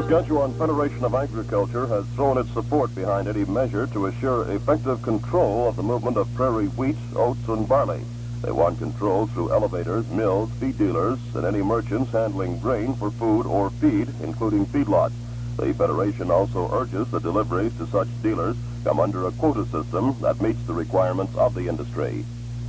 Saskatchewan Federation of Agriculture has thrown its support behind any measure to assure effective control of the movement of prairie wheat, oats, and barley. They want control through elevators, mills, feed dealers, and any merchants handling grain for food or feed, including feedlots. The Federation also urges that deliveries to such dealers come under a quota system that meets the requirements of the industry.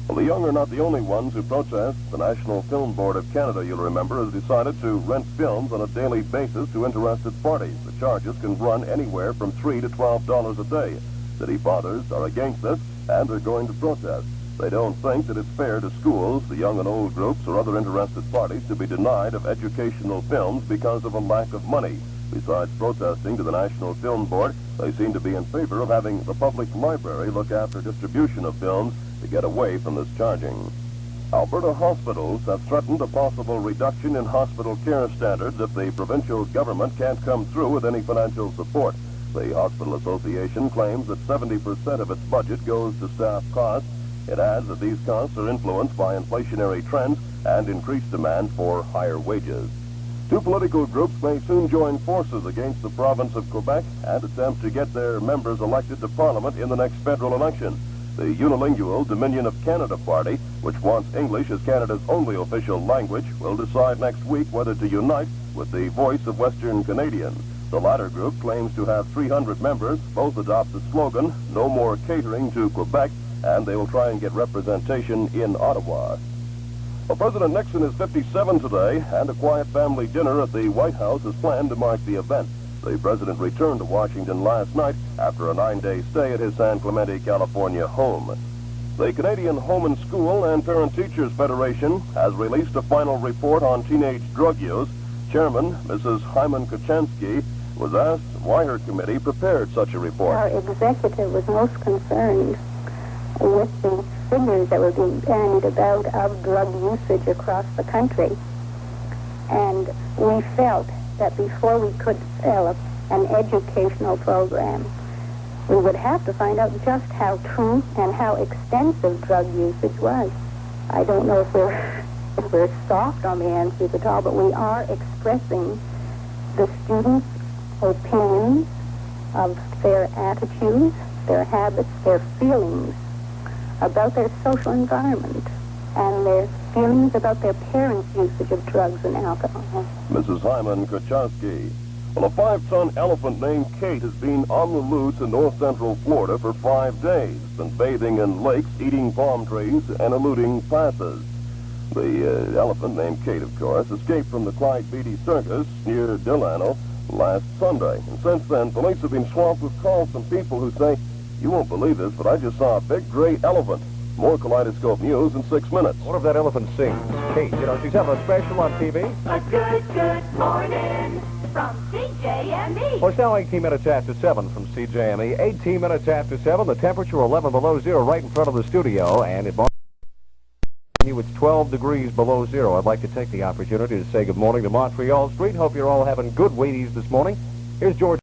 Well, the young are not the only ones who protest. The National Film Board of Canada, you'll remember, has decided to rent films on a daily basis to interested parties. The charges can run anywhere from $3 to $12 a day. City fathers are against this and are going to protest. They don't think that it's fair to schools, the young and old groups, or other interested parties to be denied of educational films because of a lack of money. Besides protesting to the National Film Board, they seem to be in favor of having the public library look after distribution of films to get away from this charging. Alberta hospitals have threatened a possible reduction in hospital care standards if the provincial government can't come through with any financial support. The Hospital Association claims that 70% of its budget goes to staff costs. It adds that these costs are influenced by inflationary trends and increased demand for higher wages. Two political groups may soon join forces against the province of Quebec and attempt to get their members elected to Parliament in the next federal election. The unilingual Dominion of Canada Party, which wants English as Canada's only official language, will decide next week whether to unite with the Voice of Western Canadians. The latter group claims to have 300 members. Both adopt the slogan, "No more catering to Quebec," and they will try and get representation in Ottawa. Well, President Nixon is 57 today, and a quiet family dinner at the White House is planned to mark the event. The president returned to Washington last night after a 9-day stay at his San Clemente, California home. The Canadian Home and School and Parent Teachers Federation has released a final report on teenage drug use. Chairman, Mrs. Hyman Kuchansky, was asked why her committee prepared such a report. Our executive was most concerned with the figures that were being bandied about of drug usage across the country. And we felt that before we could develop an educational program, we would have to find out just how true and how extensive drug usage was. I don't know if we're soft on the answers at all, but we are expressing the students' opinions of their attitudes, their habits, their feelings about their social environment, and their feelings about their parents' usage of drugs and alcohol. Mrs. Hyman Kuchansky. Well, a 5-ton elephant named Kate has been on the loose in north central Florida for 5 days. It's been bathing in lakes, eating palm trees, and eluding passes. The elephant, named Kate, of course, escaped from the Clyde Beatty Circus near Delano last Sunday. And since then, police have been swamped with calls from people who say, "You won't believe this, but I just saw a big gray elephant." More Kaleidoscope News in 6 minutes. What if that elephant sings? Kate, you know, she's having a special on TV. A good morning from CJME. Well, it's now 18 minutes after 7 from CJME. 18 minutes after 7, the temperature 11 below zero right in front of the studio, and it it's 12 degrees below zero. I'd like to take the opportunity to say good morning to Montreal Street. Hope you're all having good Wheaties this morning. Here's George.